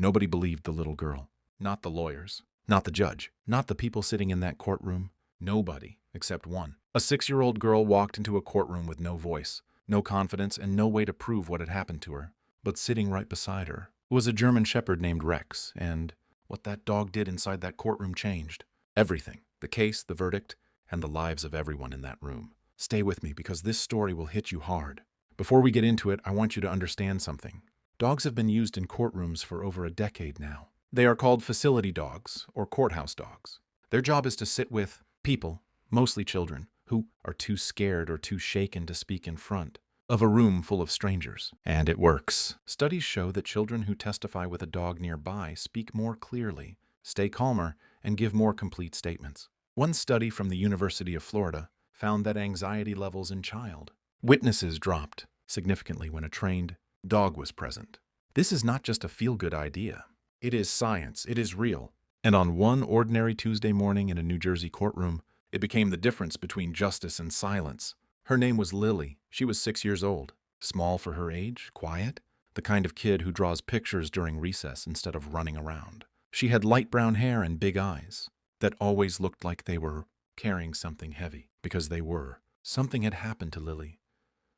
Nobody believed the little girl. Not the lawyers. Not the judge. Not the people sitting in that courtroom. Nobody, except one. A 6-year-old girl walked into a courtroom with no voice, no confidence, and no way to prove what had happened to her. But sitting right beside her was a German shepherd named Rex, and what that dog did inside that courtroom changed everything. The case, the verdict, and the lives of everyone in that room. Stay with me because this story will hit you hard. Before we get into it, I want you to understand something. Dogs have been used in courtrooms for over a decade now. They are called facility dogs or courthouse dogs. Their job is to sit with people, mostly children, who are too scared or too shaken to speak in front of a room full of strangers. And it works. Studies show that children who testify with a dog nearby speak more clearly, stay calmer, and give more complete statements. One study from the University of Florida found that anxiety levels in child witnesses dropped significantly when a trained dog was present. This is not just a feel-good idea. It is science. It is real. And on one ordinary Tuesday morning in a New Jersey courtroom, it became the difference between justice and silence. Her name was Lily. She was 6 years old. Small for her age, quiet, the kind of kid who draws pictures during recess instead of running around. She had light brown hair and big eyes that always looked like they were carrying something heavy, because they were. Something had happened to Lily,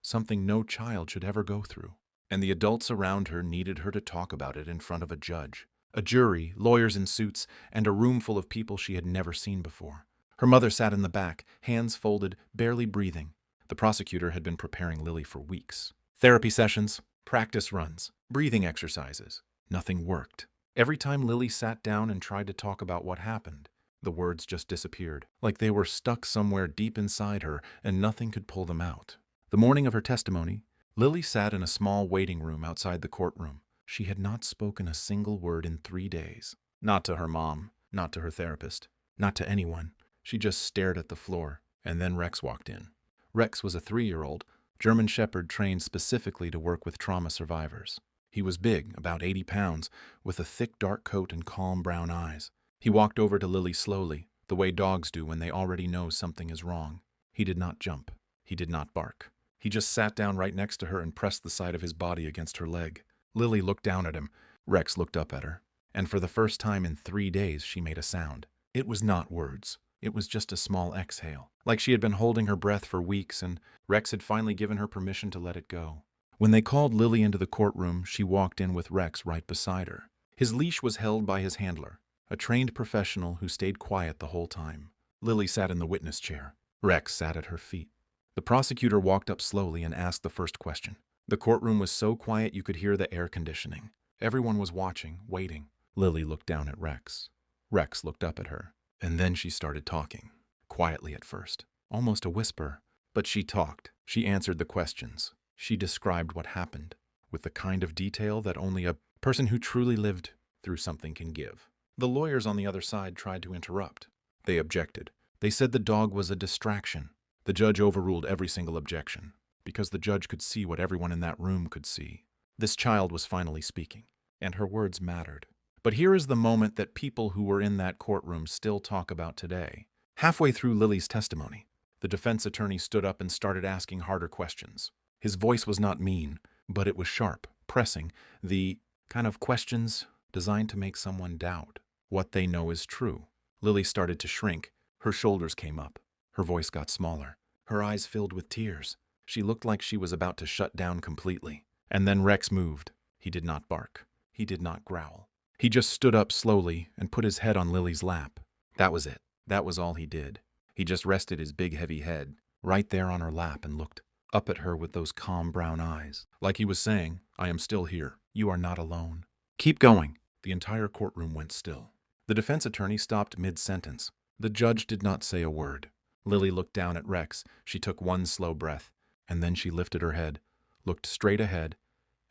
something no child should ever go through. And the adults around her needed her to talk about it in front of a judge, a jury, lawyers in suits, and a room full of people she had never seen before. Her mother sat in the back, hands folded, barely breathing. The prosecutor had been preparing Lily for weeks. Therapy sessions, practice runs, breathing exercises. Nothing worked. Every time Lily sat down and tried to talk about what happened, the words just disappeared, like they were stuck somewhere deep inside her and nothing could pull them out. The morning of her testimony, Lily sat in a small waiting room outside the courtroom. She had not spoken a single word in 3 days. Not to her mom, not to her therapist, not to anyone. She just stared at the floor, and then Rex walked in. Rex was a 3-year-old German shepherd trained specifically to work with trauma survivors. He was big, about 80 pounds, with a thick dark coat and calm brown eyes. He walked over to Lily slowly, the way dogs do when they already know something is wrong. He did not jump. He did not bark. He just sat down right next to her and pressed the side of his body against her leg. Lily looked down at him. Rex looked up at her. And for the first time in 3 days, she made a sound. It was not words. It was just a small exhale, like she had been holding her breath for weeks, and Rex had finally given her permission to let it go. When they called Lily into the courtroom, she walked in with Rex right beside her. His leash was held by his handler, a trained professional who stayed quiet the whole time. Lily sat in the witness chair. Rex sat at her feet. The prosecutor walked up slowly and asked the first question. The courtroom was so quiet you could hear the air conditioning. Everyone was watching, waiting. Lily looked down at Rex. Rex looked up at her. And then she started talking. Quietly at first, almost a whisper. But she talked. She answered the questions. She described what happened, with the kind of detail that only a person who truly lived through something can give. The lawyers on the other side tried to interrupt. They objected. They said the dog was a distraction. The judge overruled every single objection, because the judge could see what everyone in that room could see. This child was finally speaking, and her words mattered. But here is the moment that people who were in that courtroom still talk about today. Halfway through Lily's testimony, the defense attorney stood up and started asking harder questions. His voice was not mean, but it was sharp, pressing, the kind of questions designed to make someone doubt what they know is true. Lily started to shrink. Her shoulders came up. Her voice got smaller. Her eyes filled with tears. She looked like she was about to shut down completely. And then Rex moved. He did not bark. He did not growl. He just stood up slowly and put his head on Lily's lap. That was it. That was all he did. He just rested his big heavy head right there on her lap and looked up at her with those calm brown eyes, like he was saying, "I am still here. You are not alone. Keep going." The entire courtroom went still. The defense attorney stopped mid-sentence. The judge did not say a word. Lily looked down at Rex. She took one slow breath, and then she lifted her head, looked straight ahead,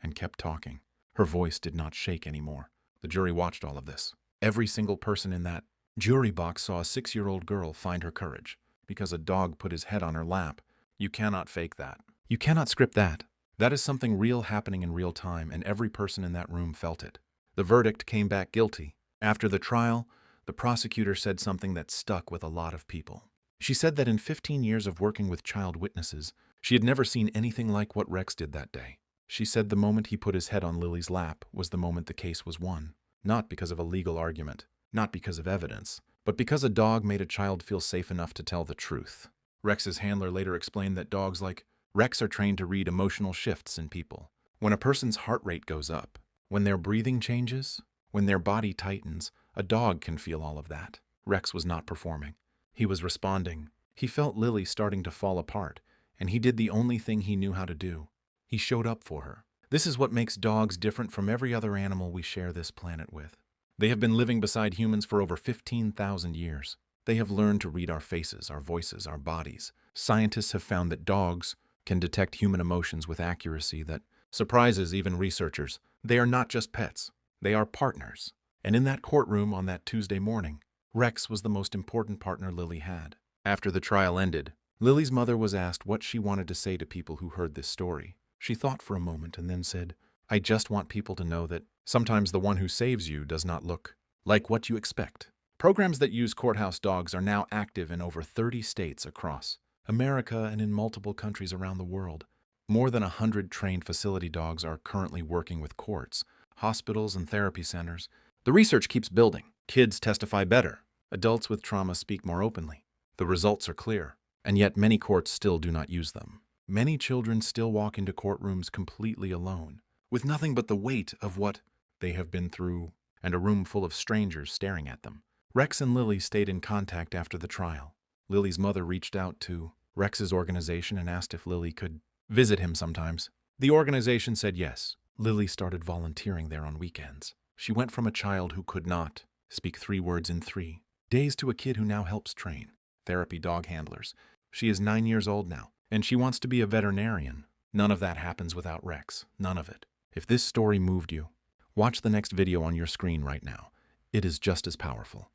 and kept talking. Her voice did not shake anymore. The jury watched all of this. Every single person in that jury box saw a 6-year-old girl find her courage because a dog put his head on her lap. You cannot fake that. You cannot script that. That is something real happening in real time, and every person in that room felt it. The verdict came back guilty. After the trial, the prosecutor said something that stuck with a lot of people. She said that in 15 years of working with child witnesses, she had never seen anything like what Rex did that day. She said the moment he put his head on Lily's lap was the moment the case was won. not because of a legal argument, not because of evidence, but because a dog made a child feel safe enough to tell the truth. Rex's handler later explained that dogs like Rex are trained to read emotional shifts in people. When a person's heart rate goes up, when their breathing changes, when their body tightens, a dog can feel all of that. Rex was not performing. He was responding. He felt Lily starting to fall apart, and he did the only thing he knew how to do. He showed up for her. This is what makes dogs different from every other animal we share this planet with. They have been living beside humans for over 15,000 years. They have learned to read our faces, our voices, our bodies. Scientists have found that dogs can detect human emotions with accuracy that surprises even researchers. They are not just pets. They are partners. And in that courtroom on that Tuesday morning, Rex was the most important partner Lily had. After the trial ended, Lily's mother was asked what she wanted to say to people who heard this story. She thought for a moment and then said, "I just want people to know that sometimes the one who saves you does not look like what you expect." Programs that use courthouse dogs are now active in over 30 states across America and in multiple countries around the world. More than 100 trained facility dogs are currently working with courts, hospitals, and therapy centers. The research keeps building. Kids testify better. Adults with trauma speak more openly. The results are clear, and yet many courts still do not use them. Many children still walk into courtrooms completely alone, with nothing but the weight of what they have been through and a room full of strangers staring at them. Rex and Lily stayed in contact after the trial. Lily's mother reached out to Rex's organization and asked if Lily could visit him sometimes. The organization said yes. Lily started volunteering there on weekends. She went from a child who could not speak 3 words in 3 days to a kid who now helps train therapy dog handlers. She is 9 years old now, and she wants to be a veterinarian. None of that happens without Rex. None of it. If this story moved you, watch the next video on your screen right now. It is just as powerful.